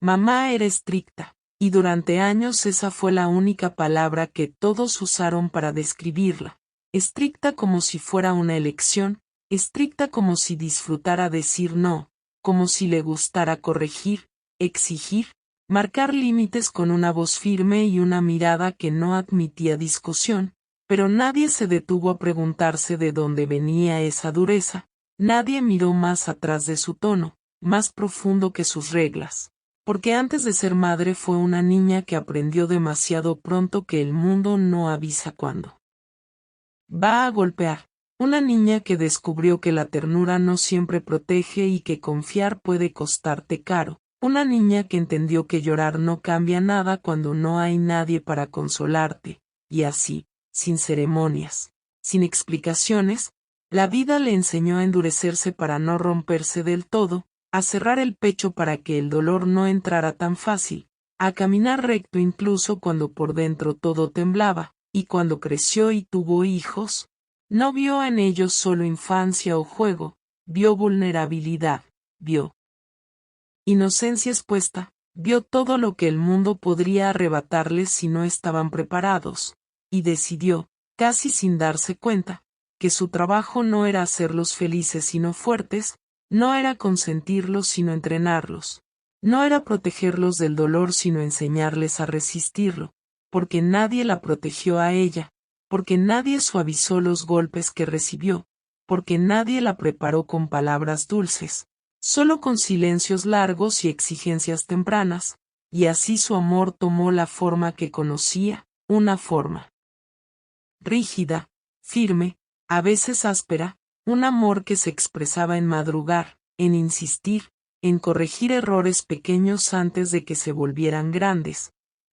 Mamá era estricta, y durante años esa fue la única palabra que todos usaron para describirla. Estricta como si fuera una elección, estricta como si disfrutara decir no, como si le gustara corregir, exigir, marcar límites con una voz firme y una mirada que no admitía discusión, pero nadie se detuvo a preguntarse de dónde venía esa dureza, nadie miró más atrás de su tono, más profundo que sus reglas. Porque antes de ser madre fue una niña que aprendió demasiado pronto que el mundo no avisa cuándo va a golpear. Una niña que descubrió que la ternura no siempre protege y que confiar puede costarte caro. Una niña que entendió que llorar no cambia nada cuando no hay nadie para consolarte. Y así, sin ceremonias, sin explicaciones, la vida le enseñó a endurecerse para no romperse del todo, a cerrar el pecho para que el dolor no entrara tan fácil, a caminar recto incluso cuando por dentro todo temblaba, y cuando creció y tuvo hijos, no vio en ellos solo infancia o juego, vio vulnerabilidad, vio inocencia expuesta, vio todo lo que el mundo podría arrebatarles si no estaban preparados, y decidió, casi sin darse cuenta, que su trabajo no era hacerlos felices sino fuertes, no era consentirlos sino entrenarlos, no era protegerlos del dolor sino enseñarles a resistirlo, porque nadie la protegió a ella, porque nadie suavizó los golpes que recibió, porque nadie la preparó con palabras dulces, solo con silencios largos y exigencias tempranas, y así su amor tomó la forma que conocía, una forma rígida, firme, a veces áspera, un amor que se expresaba en madrugar, en insistir, en corregir errores pequeños antes de que se volvieran grandes,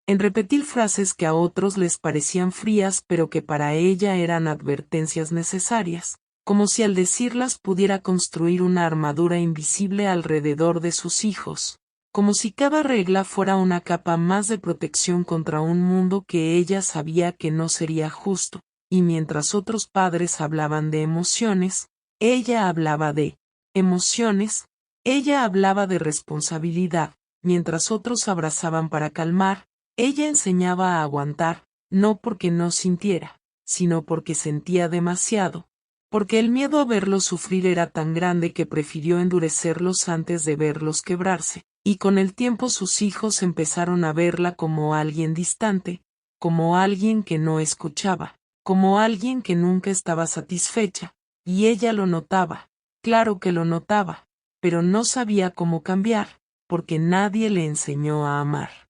en repetir frases que a otros les parecían frías pero que para ella eran advertencias necesarias, como si al decirlas pudiera construir una armadura invisible alrededor de sus hijos, como si cada regla fuera una capa más de protección contra un mundo que ella sabía que no sería justo, y mientras otros padres hablaban de emociones, ella hablaba de emociones, ella hablaba de responsabilidad, mientras otros abrazaban para calmar, ella enseñaba a aguantar, no porque no sintiera, sino porque sentía demasiado, porque el miedo a verlos sufrir era tan grande que prefirió endurecerlos antes de verlos quebrarse, y con el tiempo sus hijos empezaron a verla como alguien distante, como alguien que no escuchaba, como alguien que nunca estaba satisfecha, y ella lo notaba, claro que lo notaba, pero no sabía cómo cambiar, porque nadie le enseñó a amar.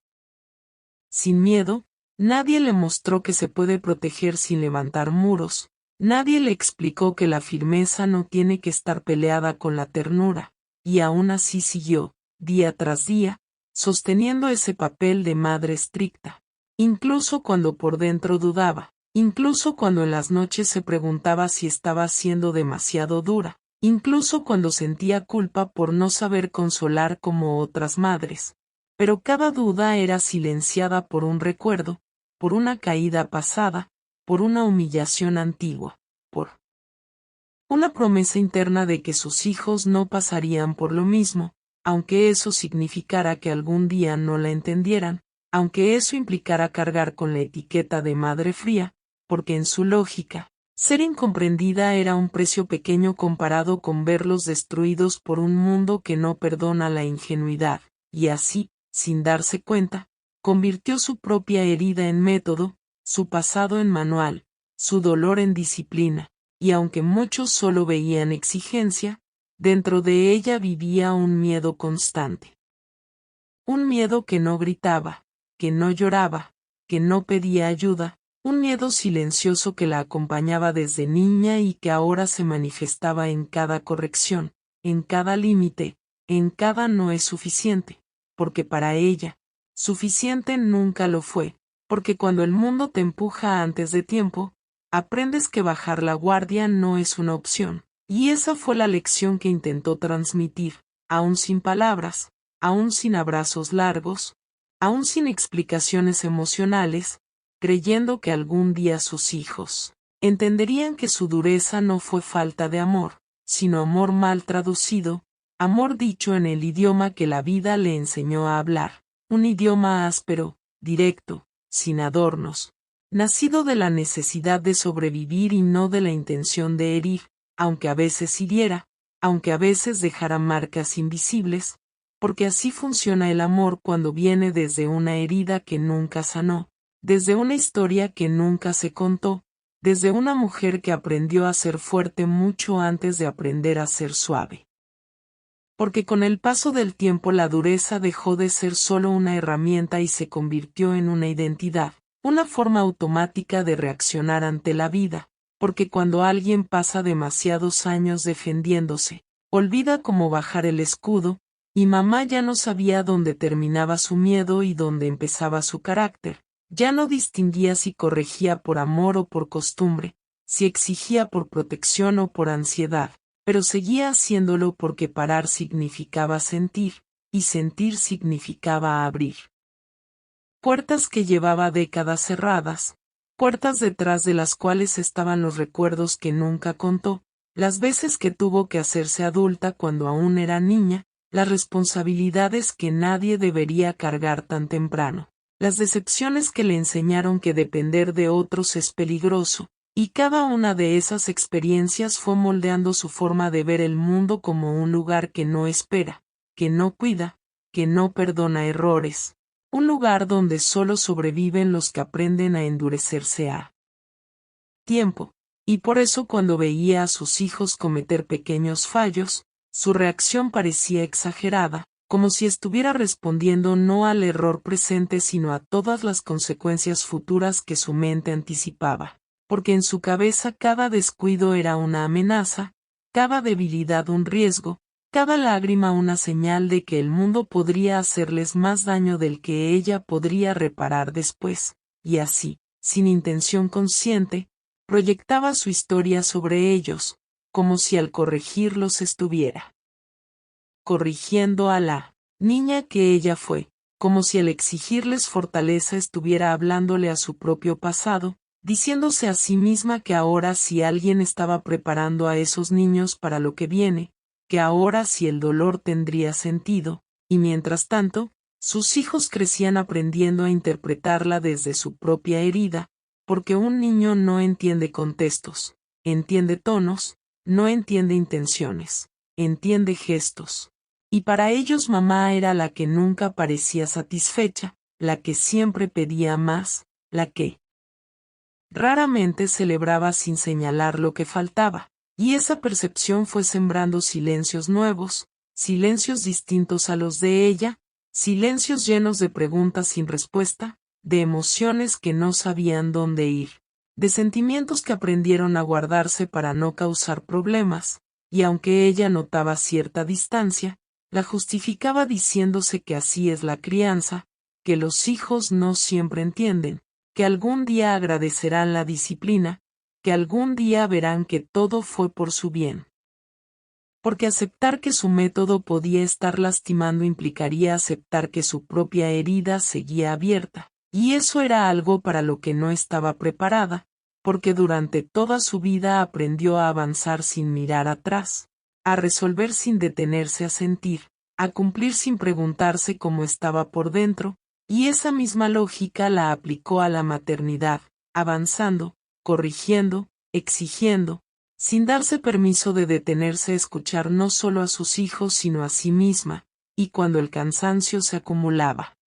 Sin miedo, nadie le mostró que se puede proteger sin levantar muros, nadie le explicó que la firmeza no tiene que estar peleada con la ternura, y aún así siguió, día tras día, sosteniendo ese papel de madre estricta, incluso cuando por dentro dudaba, incluso cuando en las noches se preguntaba si estaba siendo demasiado dura, incluso cuando sentía culpa por no saber consolar como otras madres. Pero cada duda era silenciada por un recuerdo, por una caída pasada, por una humillación antigua, por una promesa interna de que sus hijos no pasarían por lo mismo, aunque eso significara que algún día no la entendieran, aunque eso implicara cargar con la etiqueta de madre fría, porque en su lógica, ser incomprendida era un precio pequeño comparado con verlos destruidos por un mundo que no perdona la ingenuidad, y así, sin darse cuenta, convirtió su propia herida en método, su pasado en manual, su dolor en disciplina, y aunque muchos solo veían exigencia, dentro de ella vivía un miedo constante. Un miedo que no gritaba, que no lloraba, que no pedía ayuda, un miedo silencioso que la acompañaba desde niña y que ahora se manifestaba en cada corrección, en cada límite, en cada no es suficiente, porque para ella, suficiente nunca lo fue, porque cuando el mundo te empuja antes de tiempo, aprendes que bajar la guardia no es una opción, y esa fue la lección que intentó transmitir, aún sin palabras, aún sin abrazos largos, aún sin explicaciones emocionales, creyendo que algún día sus hijos entenderían que su dureza no fue falta de amor, sino amor mal traducido, amor dicho en el idioma que la vida le enseñó a hablar, un idioma áspero, directo, sin adornos, nacido de la necesidad de sobrevivir y no de la intención de herir, aunque a veces hiriera, aunque a veces dejara marcas invisibles, porque así funciona el amor cuando viene desde una herida que nunca sanó, desde una historia que nunca se contó, desde una mujer que aprendió a ser fuerte mucho antes de aprender a ser suave. Porque con el paso del tiempo la dureza dejó de ser solo una herramienta y se convirtió en una identidad, una forma automática de reaccionar ante la vida, porque cuando alguien pasa demasiados años defendiéndose, olvida cómo bajar el escudo, y mamá ya no sabía dónde terminaba su miedo y dónde empezaba su carácter, ya no distinguía si corregía por amor o por costumbre, si exigía por protección o por ansiedad, pero seguía haciéndolo porque parar significaba sentir, y sentir significaba abrir. Puertas que llevaba décadas cerradas, puertas detrás de las cuales estaban los recuerdos que nunca contó, las veces que tuvo que hacerse adulta cuando aún era niña, las responsabilidades que nadie debería cargar tan temprano, las decepciones que le enseñaron que depender de otros es peligroso, y cada una de esas experiencias fue moldeando su forma de ver el mundo como un lugar que no espera, que no cuida, que no perdona errores, un lugar donde solo sobreviven los que aprenden a endurecerse a tiempo, y por eso cuando veía a sus hijos cometer pequeños fallos, su reacción parecía exagerada, como si estuviera respondiendo no al error presente sino a todas las consecuencias futuras que su mente anticipaba, porque en su cabeza cada descuido era una amenaza, cada debilidad un riesgo, cada lágrima una señal de que el mundo podría hacerles más daño del que ella podría reparar después, y así, sin intención consciente, proyectaba su historia sobre ellos, como si al corregirlos estuviera corrigiendo a la niña que ella fue, como si al exigirles fortaleza estuviera hablándole a su propio pasado, diciéndose a sí misma que ahora si alguien estaba preparando a esos niños para lo que viene, que ahora si el dolor tendría sentido, y mientras tanto, sus hijos crecían aprendiendo a interpretarla desde su propia herida, porque un niño no entiende contextos, entiende tonos, no entiende intenciones, entiende gestos. Y para ellos mamá era la que nunca parecía satisfecha, la que siempre pedía más, la que raramente celebraba sin señalar lo que faltaba, y esa percepción fue sembrando silencios nuevos, silencios distintos a los de ella, silencios llenos de preguntas sin respuesta, de emociones que no sabían dónde ir, de sentimientos que aprendieron a guardarse para no causar problemas, y aunque ella notaba cierta distancia, la justificaba diciéndose que así es la crianza, que los hijos no siempre entienden, que algún día agradecerán la disciplina, que algún día verán que todo fue por su bien. Porque aceptar que su método podía estar lastimando implicaría aceptar que su propia herida seguía abierta, y eso era algo para lo que no estaba preparada, porque durante toda su vida aprendió a avanzar sin mirar atrás, a resolver sin detenerse a sentir, a cumplir sin preguntarse cómo estaba por dentro, y esa misma lógica la aplicó a la maternidad, avanzando, corrigiendo, exigiendo, sin darse permiso de detenerse a escuchar no solo a sus hijos sino a sí misma, y cuando el cansancio se acumulaba.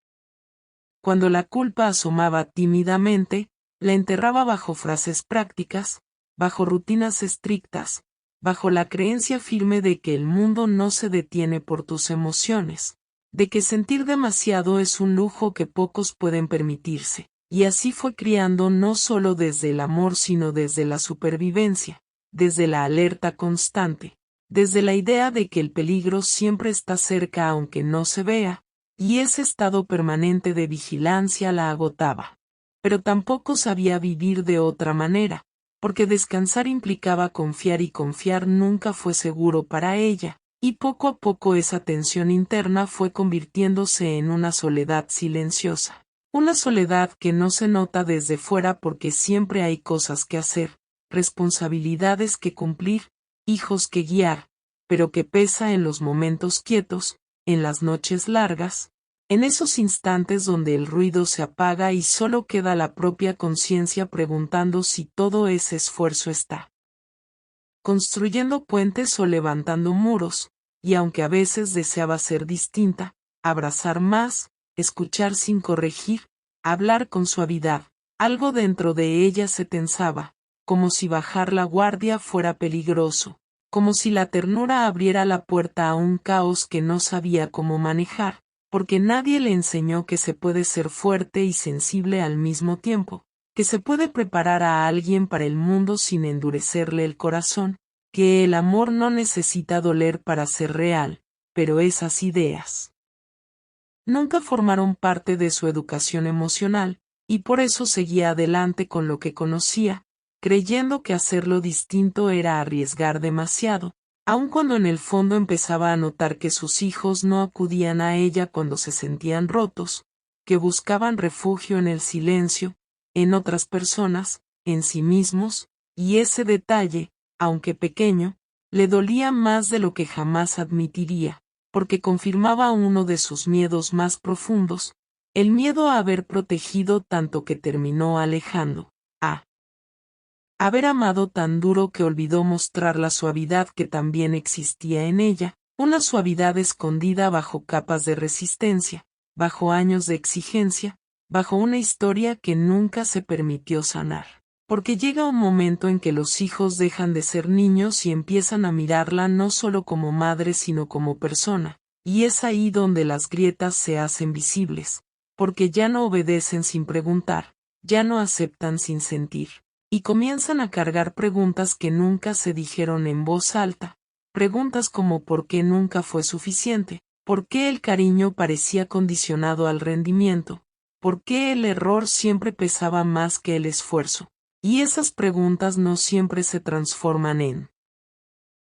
Cuando la culpa asomaba tímidamente, la enterraba bajo frases prácticas, bajo rutinas estrictas, bajo la creencia firme de que el mundo no se detiene por tus emociones, de que sentir demasiado es un lujo que pocos pueden permitirse, y así fue criando no solo desde el amor sino desde la supervivencia, desde la alerta constante, desde la idea de que el peligro siempre está cerca aunque no se vea, y ese estado permanente de vigilancia la agotaba. Pero tampoco sabía vivir de otra manera, porque descansar implicaba confiar y confiar nunca fue seguro para ella, y poco a poco esa tensión interna fue convirtiéndose en una soledad silenciosa. Una soledad que no se nota desde fuera porque siempre hay cosas que hacer, responsabilidades que cumplir, hijos que guiar, pero que pesa en los momentos quietos, en las noches largas, en esos instantes donde el ruido se apaga y solo queda la propia conciencia preguntando si todo ese esfuerzo está construyendo puentes o levantando muros, y aunque a veces deseaba ser distinta, abrazar más, escuchar sin corregir, hablar con suavidad, algo dentro de ella se tensaba, como si bajar la guardia fuera peligroso, como si la ternura abriera la puerta a un caos que no sabía cómo manejar, porque nadie le enseñó que se puede ser fuerte y sensible al mismo tiempo, que se puede preparar a alguien para el mundo sin endurecerle el corazón, que el amor no necesita doler para ser real, pero esas ideas nunca formaron parte de su educación emocional, y por eso seguía adelante con lo que conocía, creyendo que hacerlo distinto era arriesgar demasiado, aun cuando en el fondo empezaba a notar que sus hijos no acudían a ella cuando se sentían rotos, que buscaban refugio en el silencio, en otras personas, en sí mismos, y ese detalle, aunque pequeño, le dolía más de lo que jamás admitiría, porque confirmaba uno de sus miedos más profundos, el miedo a haber protegido tanto que terminó alejando, a haber amado tan duro que olvidó mostrar la suavidad que también existía en ella, una suavidad escondida bajo capas de resistencia, bajo años de exigencia, bajo una historia que nunca se permitió sanar. Porque llega un momento en que los hijos dejan de ser niños y empiezan a mirarla no solo como madre sino como persona, y es ahí donde las grietas se hacen visibles, porque ya no obedecen sin preguntar, ya no aceptan sin sentir, y comienzan a cargar preguntas que nunca se dijeron en voz alta, preguntas como ¿por qué nunca fue suficiente? ¿Por qué el cariño parecía condicionado al rendimiento? ¿Por qué el error siempre pesaba más que el esfuerzo? Y esas preguntas no siempre se transforman en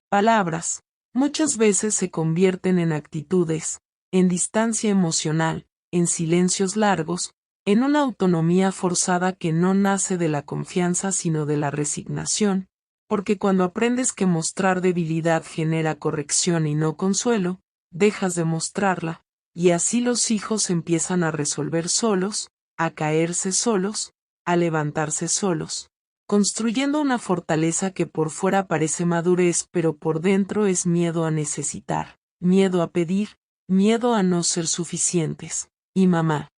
palabras, muchas veces se convierten en actitudes, en distancia emocional, en silencios largos, en una autonomía forzada que no nace de la confianza sino de la resignación, porque cuando aprendes que mostrar debilidad genera corrección y no consuelo, dejas de mostrarla, y así los hijos empiezan a resolver solos, a caerse solos, a levantarse solos, construyendo una fortaleza que por fuera parece madurez pero por dentro es miedo a necesitar, miedo a pedir, miedo a no ser suficientes. Y mamá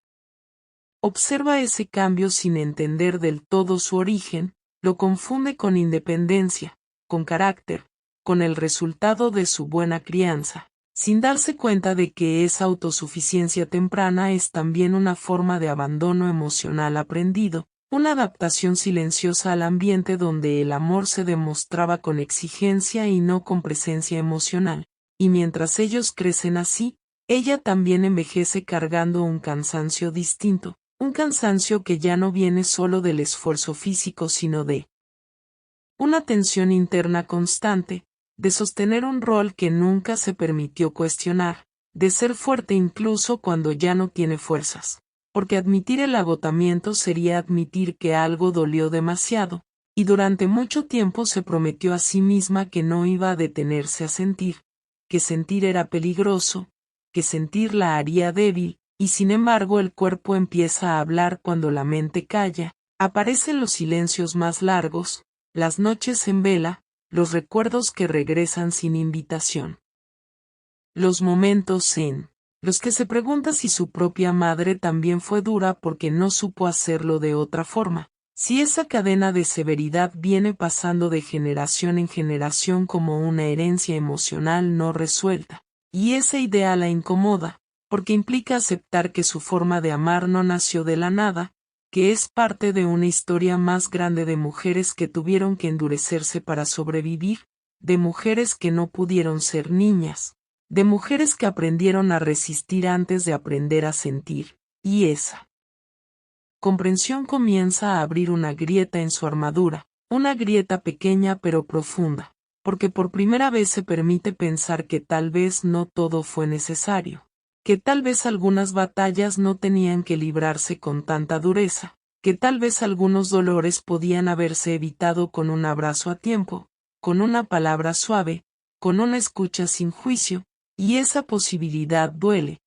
observa ese cambio sin entender del todo su origen, lo confunde con independencia, con carácter, con el resultado de su buena crianza, sin darse cuenta de que esa autosuficiencia temprana es también una forma de abandono emocional aprendido, una adaptación silenciosa al ambiente donde el amor se demostraba con exigencia y no con presencia emocional, y mientras ellos crecen así, ella también envejece cargando un cansancio distinto, un cansancio que ya no viene solo del esfuerzo físico sino de una tensión interna constante, de sostener un rol que nunca se permitió cuestionar, de ser fuerte incluso cuando ya no tiene fuerzas, porque admitir el agotamiento sería admitir que algo dolió demasiado, y durante mucho tiempo se prometió a sí misma que no iba a detenerse a sentir, que sentir era peligroso, que sentir la haría débil, y sin embargo el cuerpo empieza a hablar cuando la mente calla, aparecen los silencios más largos, las noches en vela, los recuerdos que regresan sin invitación. Los momentos en los que se pregunta si su propia madre también fue dura porque no supo hacerlo de otra forma, si esa cadena de severidad viene pasando de generación en generación como una herencia emocional no resuelta, y esa idea la incomoda, porque implica aceptar que su forma de amar no nació de la nada, que es parte de una historia más grande de mujeres que tuvieron que endurecerse para sobrevivir, de mujeres que no pudieron ser niñas, de mujeres que aprendieron a resistir antes de aprender a sentir, y esa comprensión comienza a abrir una grieta en su armadura, una grieta pequeña pero profunda, porque por primera vez se permite pensar que tal vez no todo fue necesario, que tal vez algunas batallas no tenían que librarse con tanta dureza, que tal vez algunos dolores podían haberse evitado con un abrazo a tiempo, con una palabra suave, con una escucha sin juicio, y esa posibilidad duele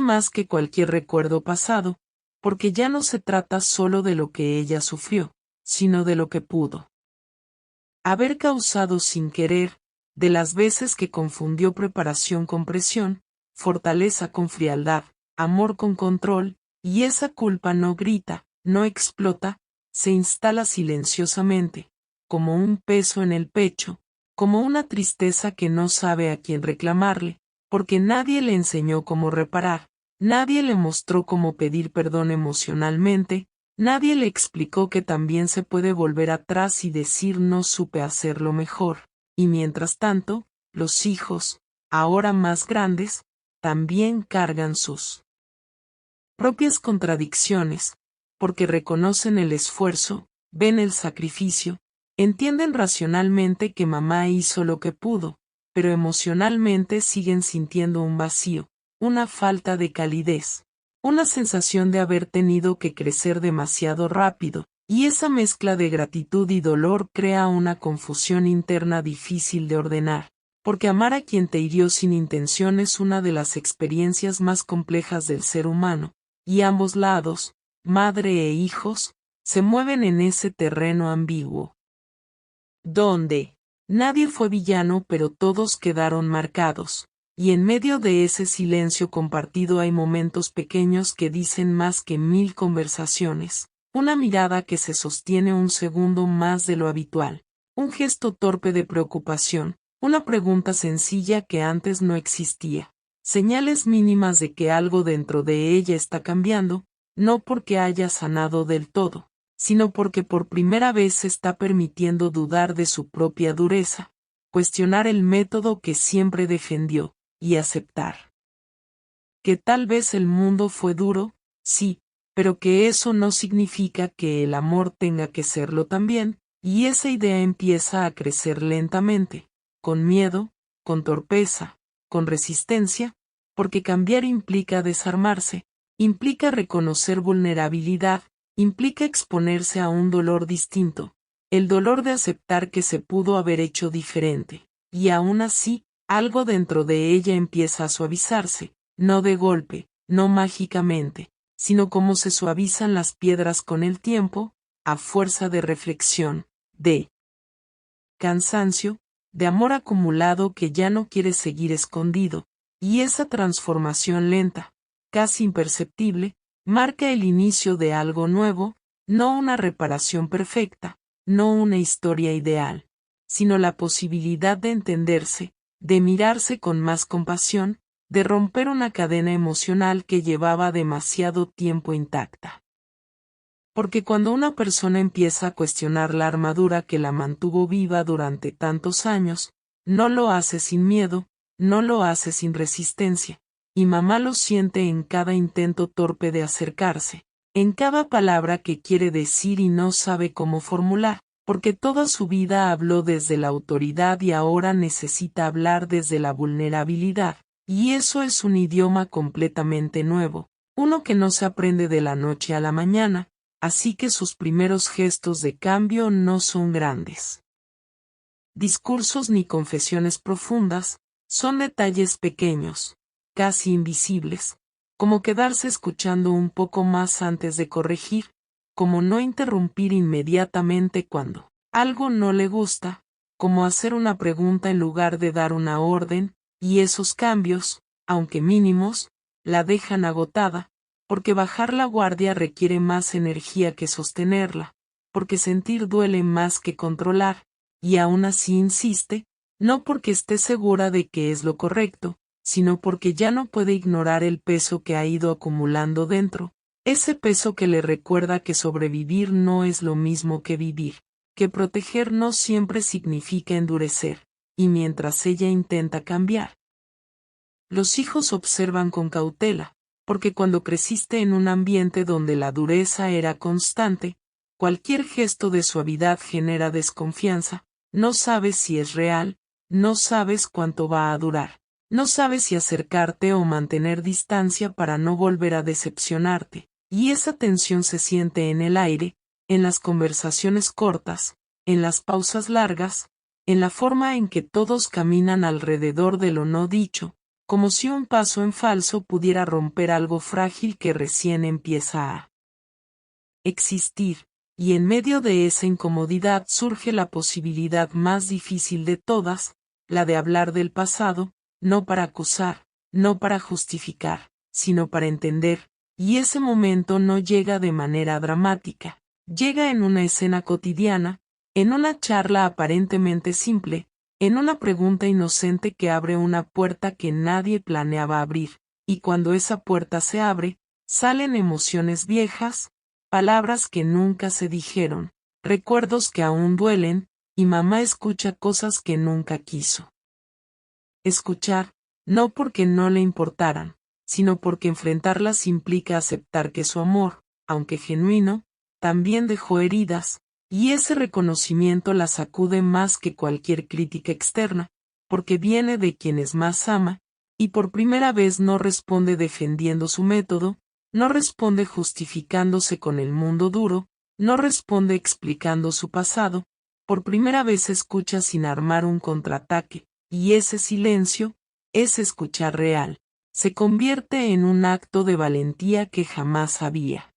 más que cualquier recuerdo pasado, porque ya no se trata solo de lo que ella sufrió, sino de lo que pudo haber causado sin querer, de las veces que confundió preparación con presión, fortaleza con frialdad, amor con control, y esa culpa no grita, no explota, se instala silenciosamente, como un peso en el pecho, como una tristeza que no sabe a quién reclamarle, porque nadie le enseñó cómo reparar, nadie le mostró cómo pedir perdón emocionalmente, nadie le explicó que también se puede volver atrás y decir no supe hacerlo mejor, y mientras tanto, los hijos, ahora más grandes, también cargan sus propias contradicciones, porque reconocen el esfuerzo, ven el sacrificio, entienden racionalmente que mamá hizo lo que pudo, pero emocionalmente siguen sintiendo un vacío, una falta de calidez, una sensación de haber tenido que crecer demasiado rápido, y esa mezcla de gratitud y dolor crea una confusión interna difícil de ordenar, porque amar a quien te hirió sin intención es una de las experiencias más complejas del ser humano, y ambos lados, madre e hijos, se mueven en ese terreno ambiguo, donde nadie fue villano pero todos quedaron marcados, y en medio de ese silencio compartido hay momentos pequeños que dicen más que 1000 conversaciones, una mirada que se sostiene un segundo más de lo habitual, un gesto torpe de preocupación, una pregunta sencilla que antes no existía, señales mínimas de que algo dentro de ella está cambiando, no porque haya sanado del todo, sino porque por primera vez se está permitiendo dudar de su propia dureza, cuestionar el método que siempre defendió, y aceptar que tal vez el mundo fue duro, sí, pero que eso no significa que el amor tenga que serlo también, y esa idea empieza a crecer lentamente, con miedo, con torpeza, con resistencia, porque cambiar implica desarmarse, implica reconocer vulnerabilidad, implica exponerse a un dolor distinto, el dolor de aceptar que se pudo haber hecho diferente, y aún así, algo dentro de ella empieza a suavizarse, no de golpe, no mágicamente, sino como se suavizan las piedras con el tiempo, a fuerza de reflexión, de cansancio, de amor acumulado que ya no quiere seguir escondido, y esa transformación lenta, casi imperceptible, marca el inicio de algo nuevo, no una reparación perfecta, no una historia ideal, sino la posibilidad de entenderse, de mirarse con más compasión, de romper una cadena emocional que llevaba demasiado tiempo intacta. Porque cuando una persona empieza a cuestionar la armadura que la mantuvo viva durante tantos años, no lo hace sin miedo, no lo hace sin resistencia, y mamá lo siente en cada intento torpe de acercarse, en cada palabra que quiere decir y no sabe cómo formular, porque toda su vida habló desde la autoridad y ahora necesita hablar desde la vulnerabilidad, y eso es un idioma completamente nuevo, uno que no se aprende de la noche a la mañana, así que sus primeros gestos de cambio no son grandes discursos ni confesiones profundas, son detalles pequeños, casi invisibles, como quedarse escuchando un poco más antes de corregir, como no interrumpir inmediatamente cuando algo no le gusta, como hacer una pregunta en lugar de dar una orden, y esos cambios, aunque mínimos, la dejan agotada, porque bajar la guardia requiere más energía que sostenerla, porque sentir duele más que controlar, y aún así insiste, no porque esté segura de que es lo correcto, sino porque ya no puede ignorar el peso que ha ido acumulando dentro, ese peso que le recuerda que sobrevivir no es lo mismo que vivir, que proteger no siempre significa endurecer, y mientras ella intenta cambiar, los hijos observan con cautela, porque cuando creciste en un ambiente donde la dureza era constante, cualquier gesto de suavidad genera desconfianza, no sabes si es real, no sabes cuánto va a durar, no sabes si acercarte o mantener distancia para no volver a decepcionarte, y esa tensión se siente en el aire, en las conversaciones cortas, en las pausas largas, en la forma en que todos caminan alrededor de lo no dicho, como si un paso en falso pudiera romper algo frágil que recién empieza a existir, y en medio de esa incomodidad surge la posibilidad más difícil de todas, la de hablar del pasado, no para acusar, no para justificar, sino para entender, y ese momento no llega de manera dramática, llega en una escena cotidiana, en una charla aparentemente simple, en una pregunta inocente que abre una puerta que nadie planeaba abrir, y cuando esa puerta se abre, salen emociones viejas, palabras que nunca se dijeron, recuerdos que aún duelen, y mamá escucha cosas que nunca quiso escuchar, no porque no le importaran, sino porque enfrentarlas implica aceptar que su amor, aunque genuino, también dejó heridas, y ese reconocimiento la sacude más que cualquier crítica externa, porque viene de quienes más ama, y por primera vez no responde defendiendo su método, no responde justificándose con el mundo duro, no responde explicando su pasado, por primera vez escucha sin armar un contraataque, y ese silencio, ese escuchar real, se convierte en un acto de valentía que jamás había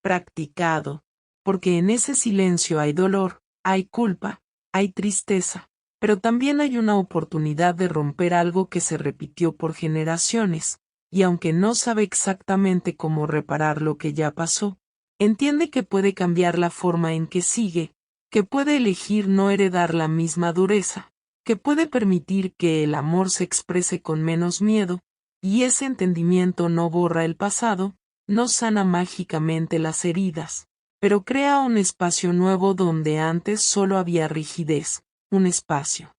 practicado, porque en ese silencio hay dolor, hay culpa, hay tristeza, pero también hay una oportunidad de romper algo que se repitió por generaciones, y aunque no sabe exactamente cómo reparar lo que ya pasó, entiende que puede cambiar la forma en que sigue, que puede elegir no heredar la misma dureza, que puede permitir que el amor se exprese con menos miedo, y ese entendimiento no borra el pasado, no sana mágicamente las heridas, pero crea un espacio nuevo donde antes solo había rigidez, un espacio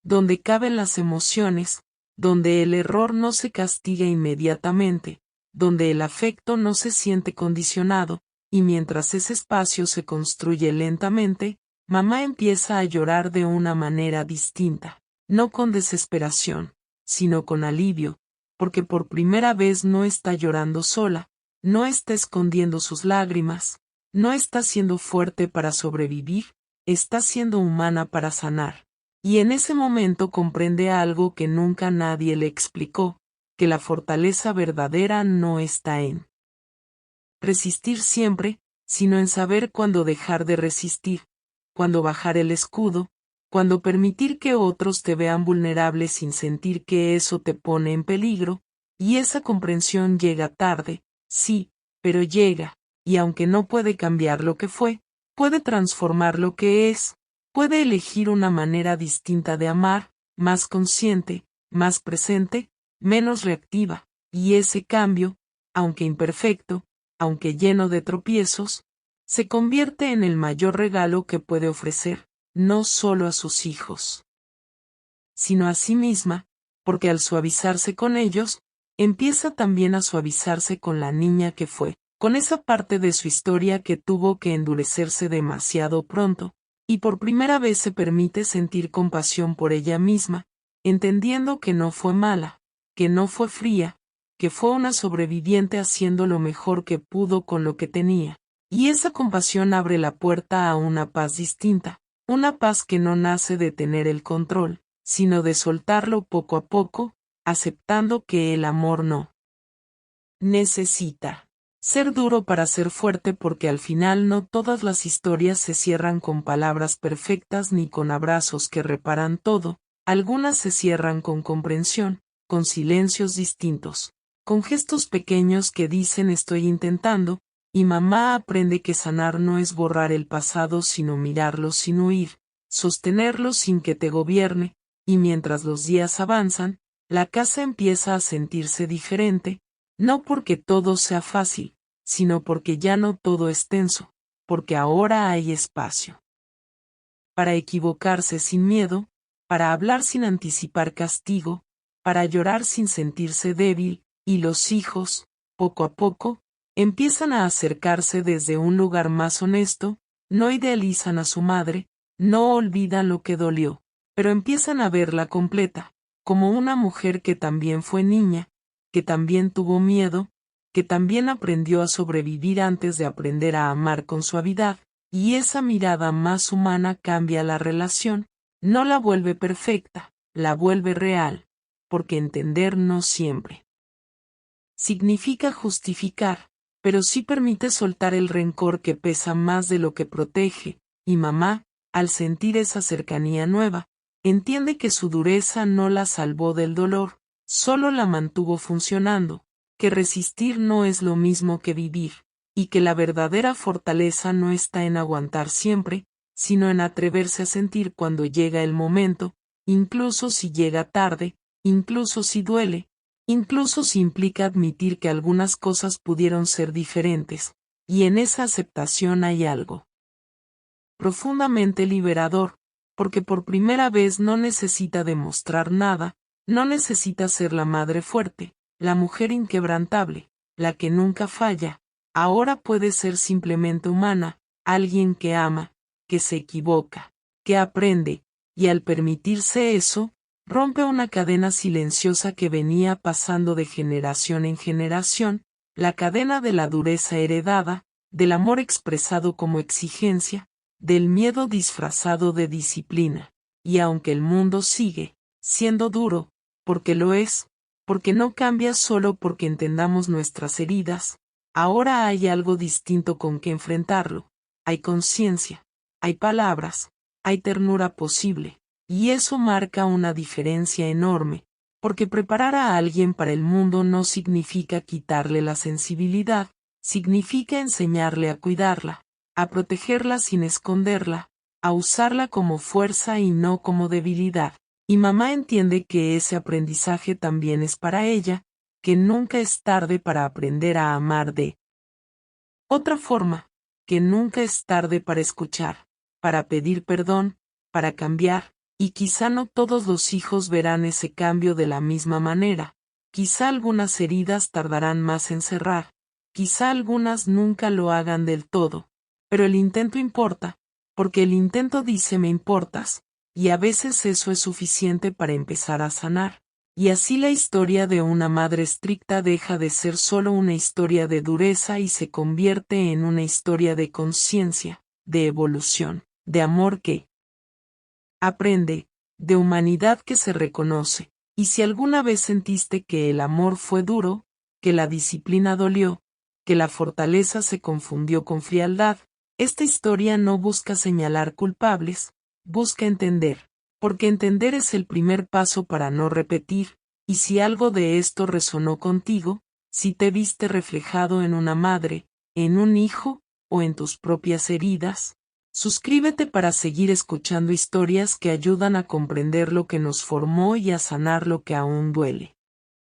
donde caben las emociones, donde el error no se castiga inmediatamente, donde el afecto no se siente condicionado, y mientras ese espacio se construye lentamente, mamá empieza a llorar de una manera distinta, no con desesperación, sino con alivio, porque por primera vez no está llorando sola, no está escondiendo sus lágrimas, no está siendo fuerte para sobrevivir, está siendo humana para sanar. Y en ese momento comprende algo que nunca nadie le explicó, que la fortaleza verdadera no está en resistir siempre, sino en saber cuándo dejar de resistir, cuándo bajar el escudo, cuándo permitir que otros te vean vulnerable sin sentir que eso te pone en peligro, y esa comprensión llega tarde, sí, pero llega, y aunque no puede cambiar lo que fue, puede transformar lo que es, puede elegir una manera distinta de amar, más consciente, más presente, menos reactiva, y ese cambio, aunque imperfecto, aunque lleno de tropiezos, se convierte en el mayor regalo que puede ofrecer, no solo a sus hijos, sino a sí misma, porque al suavizarse con ellos, empieza también a suavizarse con la niña que fue, con esa parte de su historia que tuvo que endurecerse demasiado pronto, y por primera vez se permite sentir compasión por ella misma, entendiendo que no fue mala, que no fue fría, que fue una sobreviviente haciendo lo mejor que pudo con lo que tenía. Y esa compasión abre la puerta a una paz distinta, una paz que no nace de tener el control, sino de soltarlo poco a poco, aceptando que el amor no necesita ser duro para ser fuerte, porque al final no todas las historias se cierran con palabras perfectas ni con abrazos que reparan todo, algunas se cierran con comprensión, con silencios distintos, con gestos pequeños que dicen estoy intentando, y mamá aprende que sanar no es borrar el pasado sino mirarlo sin huir, sostenerlo sin que te gobierne, y mientras los días avanzan, la casa empieza a sentirse diferente, no porque todo sea fácil, sino porque ya no todo es tenso, porque ahora hay espacio para equivocarse sin miedo, para hablar sin anticipar castigo, para llorar sin sentirse débil, y los hijos, poco a poco, empiezan a acercarse desde un lugar más honesto, no idealizan a su madre, no olvidan lo que dolió, pero empiezan a verla completa, como una mujer que también fue niña, que también tuvo miedo, que también aprendió a sobrevivir antes de aprender a amar con suavidad, y esa mirada más humana cambia la relación, no la vuelve perfecta, la vuelve real, porque entender no siempre significa justificar, pero sí permite soltar el rencor que pesa más de lo que protege, y mamá, al sentir esa cercanía nueva, entiende que su dureza no la salvó del dolor, solo la mantuvo funcionando, que resistir no es lo mismo que vivir, y que la verdadera fortaleza no está en aguantar siempre, sino en atreverse a sentir cuando llega el momento, incluso si llega tarde, incluso si duele, incluso si implica admitir que algunas cosas pudieron ser diferentes, y en esa aceptación hay algo profundamente liberador, porque por primera vez no necesita demostrar nada, no necesita ser la madre fuerte, la mujer inquebrantable, la que nunca falla, ahora puede ser simplemente humana, alguien que ama, que se equivoca, que aprende, y al permitirse eso, rompe una cadena silenciosa que venía pasando de generación en generación, la cadena de la dureza heredada, del amor expresado como exigencia, del miedo disfrazado de disciplina. Y aunque el mundo sigue siendo duro, porque lo es, porque no cambia solo porque entendamos nuestras heridas, ahora hay algo distinto con que enfrentarlo. Hay conciencia, hay palabras, hay ternura posible. Y eso marca una diferencia enorme, porque preparar a alguien para el mundo no significa quitarle la sensibilidad, significa enseñarle a cuidarla, a protegerla sin esconderla, a usarla como fuerza y no como debilidad. Y mamá entiende que ese aprendizaje también es para ella, que nunca es tarde para aprender a amar de otra forma, que nunca es tarde para escuchar, para pedir perdón, para cambiar. Y quizá no todos los hijos verán ese cambio de la misma manera, quizá algunas heridas tardarán más en cerrar, quizá algunas nunca lo hagan del todo, pero el intento importa, porque el intento dice me importas, y a veces eso es suficiente para empezar a sanar. Y así la historia de una madre estricta deja de ser solo una historia de dureza y se convierte en una historia de conciencia, de evolución, de amor que aprende, de humanidad que se reconoce, y si alguna vez sentiste que el amor fue duro, que la disciplina dolió, que la fortaleza se confundió con frialdad, esta historia no busca señalar culpables, busca entender, porque entender es el primer paso para no repetir, y si algo de esto resonó contigo, si te viste reflejado en una madre, en un hijo, o en tus propias heridas, suscríbete para seguir escuchando historias que ayudan a comprender lo que nos formó y a sanar lo que aún duele.